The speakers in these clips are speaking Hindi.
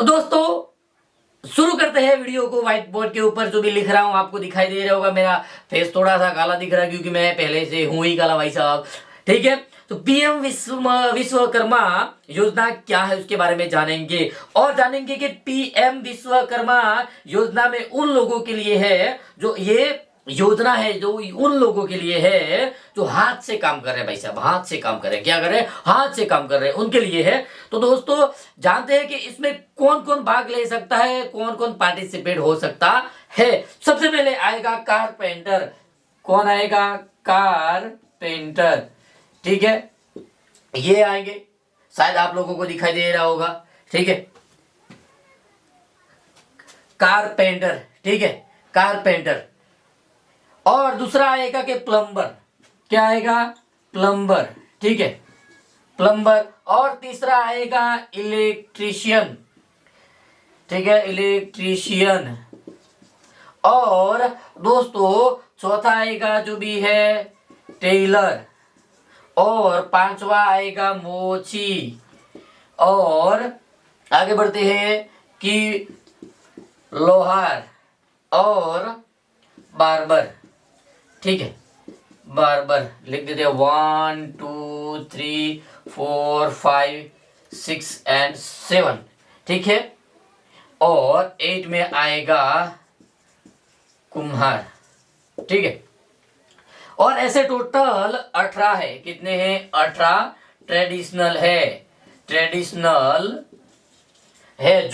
दोस्तों शुरू करते हैं वीडियो को। व्हाइट बोर्ड के ऊपर जो भी लिख रहा हूँ आपको दिखाई दे रहा होगा। मेरा फेस थोड़ा सा काला दिख रहा है क्योंकि मैं पहले से हूँ ही काला भाई साहब। ठीक है, तो पीएम विश्वकर्मा योजना क्या है उसके बारे में जानेंगे और जानेंगे कि पीएम विश्वकर्मा योजना में उन लोगों के लिए है जो ये योजना है, जो उन लोगों के लिए है जो हाथ से काम कर रहे हैं भाई साहब। हाथ से काम कर रहे हैं, क्या कर रहे हैं? हाथ से काम कर रहे हैं, उनके लिए है। तो दोस्तों जानते हैं कि इसमें कौन कौन भाग ले सकता है, कौन कौन पार्टिसिपेट हो सकता है। सबसे पहले आएगा कारपेंटर। कौन आएगा? कारपेंटर। ठीक है, ये आएंगे, शायद आप लोगों को दिखाई दे रहा होगा। ठीक है, कारपेंटर। ठीक है, कारपेंटर। और दूसरा आएगा कि प्लम्बर। क्या आएगा? प्लम्बर। ठीक है, प्लम्बर। और तीसरा आएगा इलेक्ट्रीशियन। ठीक है, इलेक्ट्रीशियन। और दोस्तों चौथा आएगा जो भी है टेलर। और पांचवा आएगा मोची। और आगे बढ़ते हैं कि लोहार और बार्बर। ठीक है, बार्बर लिख देते हैं 1 2 3 4 5 6 एंड 7। ठीक है, और 8 में आएगा कुम्हार। ठीक है, और ऐसे टोटल 18 है। कितने हैं? 18 ट्रेडिशनल है। ट्रेडिशनल है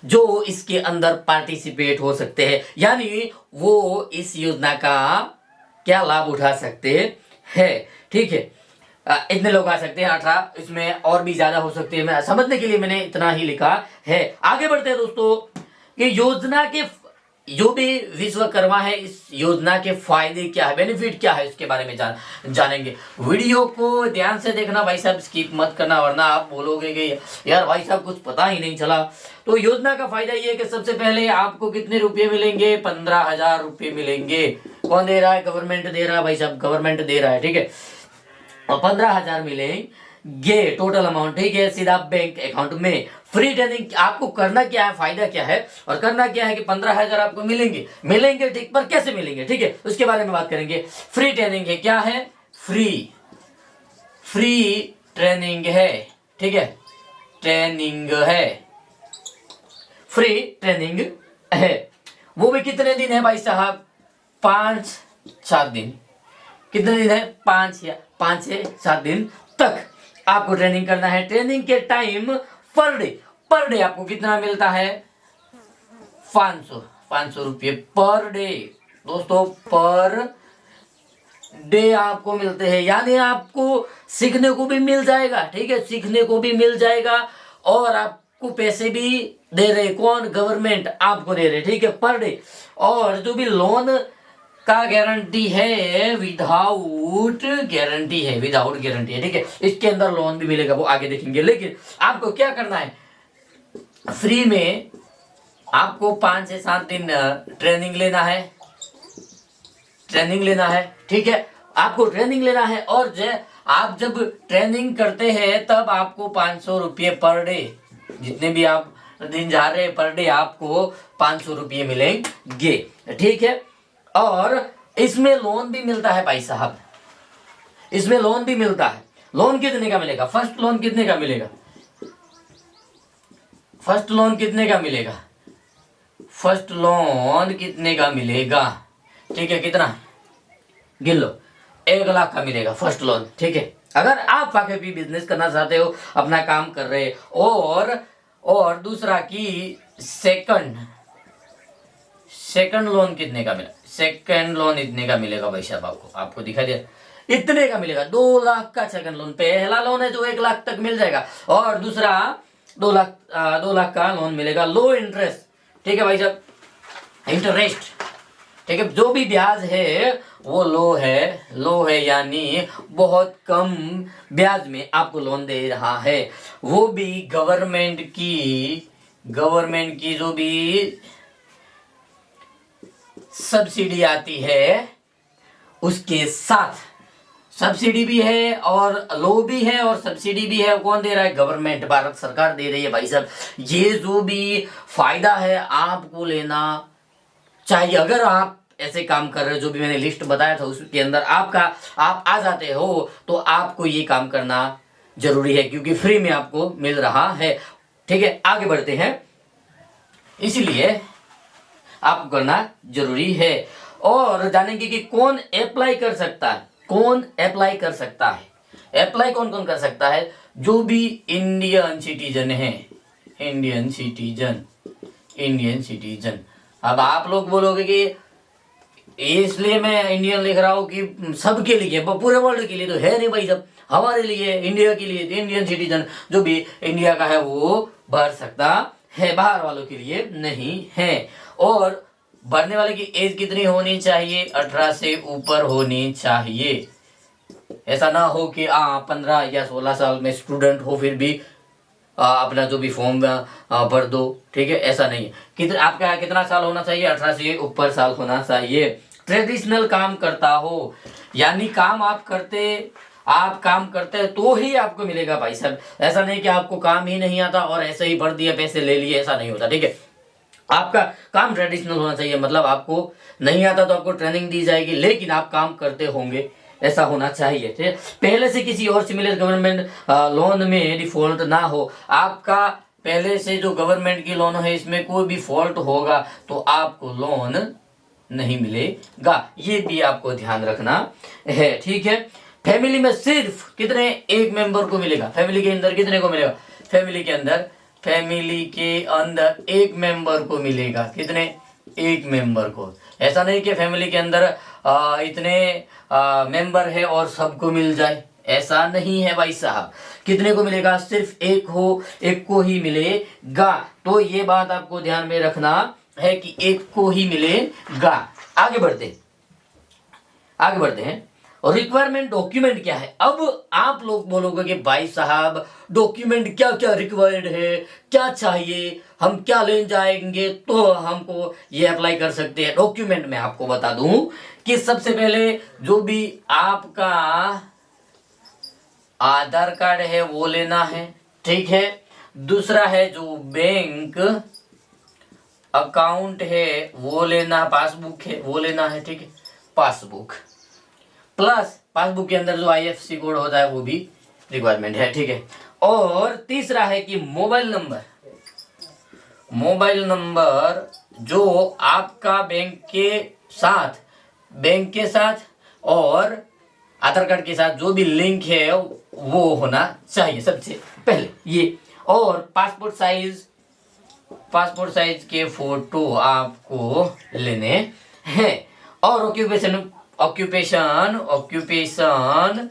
जो इसके अंदर पार्टिसिपेट हो सकते हैं, यानी वो इस योजना का क्या लाभ उठा सकते हैं। ठीक है, इतने लोग आ सकते हैं 18, इसमें और भी ज्यादा हो सकते हैं। मैं समझने के लिए मैंने इतना ही लिखा है। आगे बढ़ते हैं दोस्तों कि योजना के जो भी विश्वकर्मा है इस योजना के फायदे क्या है, बेनिफिट क्या है, उसके बारे में जानेंगे। वीडियो को ध्यान से देखना भाई साहब, स्किप मत करना, वरना आप बोलोगे कि यार भाई साहब कुछ पता ही नहीं चला। तो योजना का फायदा ये है कि सबसे पहले आपको कितने रुपए मिलेंगे? 15,000 रुपये मिलेंगे। कौन दे रहा है? गवर्नमेंट दे रहा है भाई साहब, गवर्नमेंट दे रहा है। ठीक है, और 15,000 मिलेंगे टोटल अमाउंट। ठीक है, सीधा बैंक अकाउंट में। फ्री ट्रेनिंग आपको करना क्या है, फायदा क्या है और करना क्या है कि 15,000 आपको मिलेंगे। ठीक, पर कैसे मिलेंगे? ठीक है, उसके बारे में बात करेंगे। फ्री ट्रेनिंग है। क्या है? फ्री ट्रेनिंग है। ठीक है, ट्रेनिंग है, फ्री ट्रेनिंग है। वो भी कितने दिन है भाई साहब? 5-7 दिन। कितने दिन है? 5 से 7 दिन तक आपको ट्रेनिंग करना है। ट्रेनिंग के टाइम पर डे आपको कितना मिलता है? 500 रुपये पर डे। दोस्तों पर डे आपको मिलते हैं, यानी आपको सीखने को भी मिल जाएगा। ठीक है, सीखने को भी मिल जाएगा और आपको पैसे भी दे रहे। कौन? गवर्नमेंट आपको दे रहे। ठीक है, पर डे। और जो भी लोन का गारंटी है, विदाउट गारंटी है। ठीक है, इसके अंदर लोन भी मिलेगा, वो आगे देखेंगे। लेकिन आपको क्या करना है? फ्री में आपको 5 से 7 दिन ट्रेनिंग लेना है। ठीक है, आपको ट्रेनिंग लेना है और आप जब ट्रेनिंग करते हैं तब आपको 500 रुपये पर डे, जितने भी आप दिन जा रहे हैं पर डे आपको 500 रुपये मिलेंगे। ठीक है, और इसमें लोन भी मिलता है भाई साहब, इसमें लोन भी मिलता है। लोन कितने का मिलेगा? फर्स्ट लोन कितने का मिलेगा? फर्स्ट लोन कितने का मिलेगा? ठीक है, कितना? गिन लो, 1 लाख का मिलेगा फर्स्ट लोन। ठीक है, अगर आप आगे भी बिजनेस करना चाहते हो, अपना काम कर रहे और दूसरा की सेकंड लोन कितने का मिला? सेकंड लोन इतने का मिलेगा भाई साहब, आपको दिखाई दे इतने का मिलेगा। 2 लाख का सेकंड लोन। पहला लोन है जो 1 लाख तक मिल जाएगा और दूसरा 2 लाख का लोन मिलेगा। लो इंटरेस्ट। ठीक है भाई साहब, इंटरेस्ट। ठीक है, जो भी ब्याज है वो लो है, यानी बहुत कम ब्याज में आपको लोन दे रहा है। वो भी गवर्नमेंट की जो भी सब्सिडी आती है उसके साथ सब्सिडी भी है और लो भी है और सब्सिडी भी है। कौन दे रहा है? गवर्नमेंट, भारत सरकार दे रही है भाई साहब। ये जो भी फायदा है आपको लेना चाहिए। अगर आप ऐसे काम कर रहे हो जो भी मैंने लिस्ट बताया था उसके अंदर आप आ जाते हो तो आपको ये काम करना जरूरी है, क्योंकि फ्री में आपको मिल रहा है। ठीक है, आगे बढ़ते हैं। इसलिए आपको करना जरूरी है। और जानेंगे कि कौन अप्लाई कर सकता है। कौन अप्लाई कर सकता है? अप्लाई कौन कौन कर सकता है? जो भी इंडियन सिटीजन है। Indian citizen, Indian citizen. अब आप लोग बोलोगे कि इसलिए मैं इंडियन लिख रहा हूं कि सबके लिए, पूरे वर्ल्ड के लिए तो है नहीं भाई साहब। हमारे लिए, इंडिया के लिए, इंडियन सिटीजन जो भी इंडिया का है वो भर सकता है, बाहर वालों के लिए नहीं है। और भरने वाले की एज कितनी होनी चाहिए? 18 से ऊपर होनी चाहिए। ऐसा ना हो कि 15 या 16 साल में स्टूडेंट हो फिर भी अपना जो भी फॉर्म भर दो। ठीक है, ऐसा नहीं है। आपका कितना साल होना चाहिए? 18 से ऊपर साल होना चाहिए। ट्रेडिशनल काम करता हो, यानी काम आप काम करते हैं तो ही आपको मिलेगा भाई साहब। ऐसा नहीं कि आपको काम ही नहीं आता और ऐसे ही भर दिया, पैसे ले लिए, ऐसा नहीं होता। ठीक है, आपका काम ट्रेडिशनल होना चाहिए। मतलब आपको नहीं आता तो आपको ट्रेनिंग दी जाएगी, लेकिन आप काम करते होंगे, ऐसा होना चाहिए। ठीक है, पहले से किसी और सिमिलर गवर्नमेंट लोन में डिफॉल्ट ना हो। आपका पहले से जो गवर्नमेंट की लोन है इसमें कोई भी फॉल्ट होगा तो आपको लोन नहीं मिलेगा। ये भी आपको ध्यान रखना है। ठीक है, फैमिली में सिर्फ कितने? एक मेंबर को मिलेगा। फैमिली के अंदर कितने को मिलेगा? फैमिली के अंदर एक मेंबर को मिलेगा। कितने? एक मेंबर को। ऐसा नहीं कि फैमिली के अंदर इतने मेंबर है और सबको मिल जाए, ऐसा नहीं है भाई साहब। कितने को मिलेगा? सिर्फ एक को ही मिलेगा। तो ये बात आपको ध्यान में रखना है कि एक को ही मिलेगा। आगे बढ़ते हैं। और रिक्वायरमेंट डॉक्यूमेंट क्या है? अब आप लोग बोलोगे कि भाई साहब डॉक्यूमेंट क्या क्या रिक्वायर्ड है, क्या चाहिए, हम क्या ले जाएंगे तो हमको ये अप्लाई कर सकते हैं। डॉक्यूमेंट में आपको बता दूं कि सबसे पहले जो भी आपका आधार कार्ड है वो लेना है। ठीक है, दूसरा है जो बैंक अकाउंट है वो लेना, पासबुक है वो लेना है। ठीक है, पासबुक प्लस पासबुक के अंदर जो IFSC कोड होता है वो भी रिक्वायरमेंट है। ठीक है, और तीसरा है कि मोबाइल नंबर जो आपका बैंक के साथ और आधार कार्ड के साथ जो भी लिंक है वो होना चाहिए सबसे पहले ये। और पासपोर्ट साइज के फोटो आपको लेने हैं। और ऑक्यूपेशन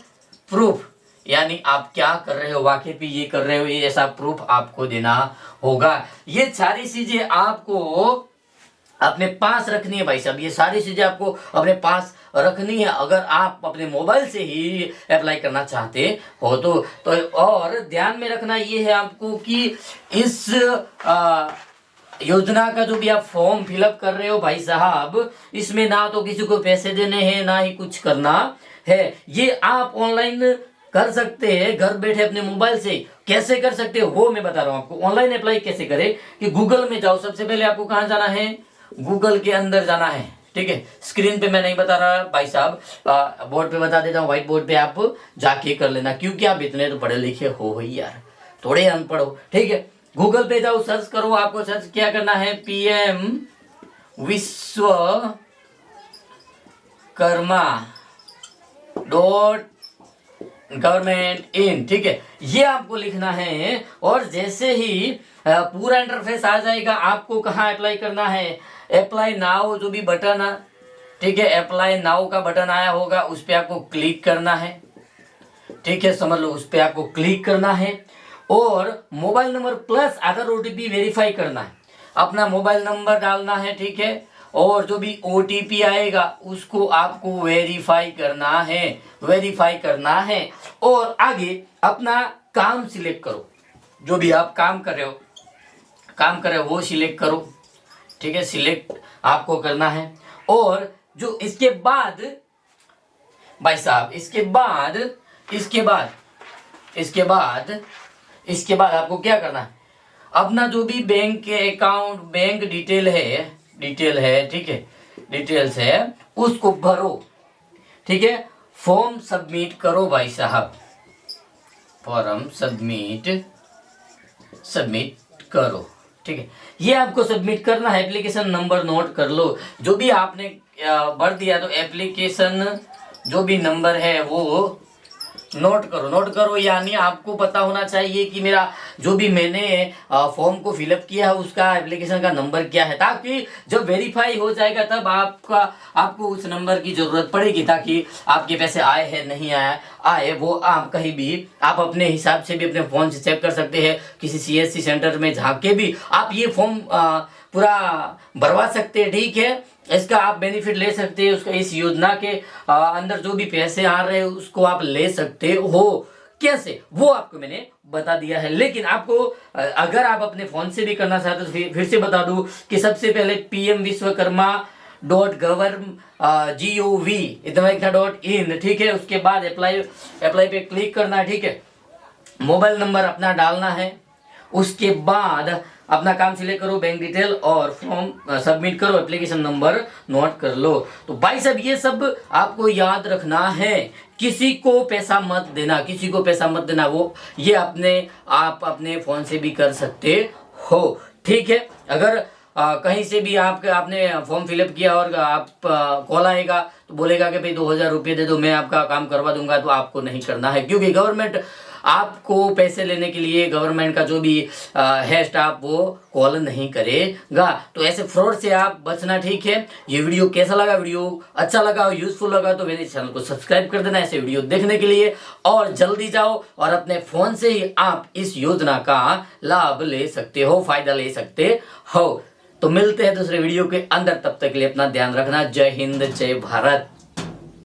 प्रूफ, यानी आप क्या कर रहे हो, वाकई भी ये कर रहे हो, ये ऐसा प्रूफ आपको देना होगा। ये सारी चीजें आपको अपने पास रखनी है भाई साहब। ये सारी चीजें आपको अपने पास रखनी है अगर आप अपने मोबाइल से ही अप्लाई करना चाहते हो तो और ध्यान में रखना ये है आपको कि इस योजना का जो भी आप फॉर्म फिलअप कर रहे हो भाई साहब, इसमें ना तो किसी को पैसे देने हैं ना ही कुछ करना है। ये आप ऑनलाइन कर सकते हैं घर बैठे अपने मोबाइल से। कैसे कर सकते हो वो मैं बता रहा हूं आपको। ऑनलाइन अप्लाई कैसे करें कि गूगल में जाओ। सबसे पहले आपको कहां जाना है? गूगल के अंदर जाना है। ठीक है, स्क्रीन पे मैं नहीं बता रहा भाई साहब, बोर्ड पे बता देता हूँ। व्हाइट बोर्ड पे आप जाके कर लेना, क्योंकि आप इतने तो पढ़े लिखे हो भाई यार, थोड़े अनपढ़ हो। ठीक है, गूगल पे जाओ, सर्च करो। आपको सर्च क्या करना है? PM Vishwakarma .gov. in। ठीक है, ये आपको लिखना है। और जैसे ही पूरा इंटरफेस आ जाएगा, आपको कहाँ अप्लाई करना है? अप्लाई नाउ जो भी बटन है, ठीक है, अप्लाई नाउ का बटन आया होगा, उस पर आपको क्लिक करना है। ठीक है, समझ लो, उस पर आपको क्लिक करना है। और मोबाइल नंबर प्लस आधार OTP वेरीफाई करना है। अपना मोबाइल नंबर डालना है। ठीक है, और जो भी OTP आएगा उसको आपको वेरीफाई करना है। और आगे अपना काम सिलेक्ट करो। जो भी आप काम कर रहे हो वो सिलेक्ट करो। ठीक है, सिलेक्ट आपको करना है। और जो इसके बाद भाई साहब। इसके बाद आपको क्या करना है, अपना जो भी बैंक के अकाउंट बैंक डिटेल है, ठीक है, डिटेल्स है उसको भरो, ठीक है। फॉर्म सबमिट करो भाई साहब, फॉर्म सबमिट करो, ठीक है। ये आपको सबमिट करना है। एप्लीकेशन नंबर नोट कर लो, जो भी आपने भर दिया तो एप्लीकेशन जो भी नंबर है वो नोट करो। यानी आपको पता होना चाहिए कि मेरा जो भी मैंने फॉर्म को फिलअप किया है उसका एप्लीकेशन का नंबर क्या है, ताकि जब वेरीफाई हो जाएगा तब आपको उस नंबर की जरूरत पड़ेगी, ताकि आपके पैसे आए हैं नहीं आए वो आप कहीं भी आप अपने हिसाब से भी अपने फोन से चेक कर सकते हैं। किसी CSC सेंटर में जाके भी आप ये फॉर्म पूरा भरवा सकते हैं, ठीक है। इसका आप बेनिफिट ले सकते हैं, उसका इस योजना के अंदर जो भी पैसे आ रहे हैं उसको आप ले सकते हो। कैसे, वो आपको मैंने बता दिया है। लेकिन आपको अगर आप अपने फोन से भी करना चाहते हो तो फिर से बता दूं कि सबसे पहले pmvishwakarma.gov.in, ठीक है। उसके बाद अप्लाई पे क्लिक करना है, ठीक है। मोबाइल नंबर अपना डालना है, उसके बाद अपना काम सिलेक्ट करो, बैंक डिटेल और फॉर्म सबमिट करो, एप्लीकेशन नंबर नोट कर लो। तो भाई साहब ये सब आपको याद रखना है, किसी को पैसा मत देना, वो ये आप अपने फोन से भी कर सकते हो, ठीक है। अगर कहीं से भी आपने फॉर्म फिलअप किया और आप कॉल आएगा तो बोलेगा कि भाई 2000 रुपये दे दो मैं आपका काम करवा दूंगा, तो आपको नहीं करना है, क्योंकि गवर्नमेंट आपको पैसे लेने के लिए गवर्नमेंट का जो भी है स्टाफ वो कॉल नहीं करेगा। तो ऐसे फ्रॉड से आप बचना, ठीक है। ये वीडियो कैसा लगा, वीडियो अच्छा लगा और यूजफुल लगा तो मेरे चैनल को सब्सक्राइब कर देना ऐसे वीडियो देखने के लिए, और जल्दी जाओ और अपने फोन से ही आप इस योजना का लाभ ले सकते हो, फायदा ले सकते हो। तो मिलते हैं दूसरे वीडियो के अंदर, तब तक के लिए अपना ध्यान रखना। जय हिंद, जय भारत।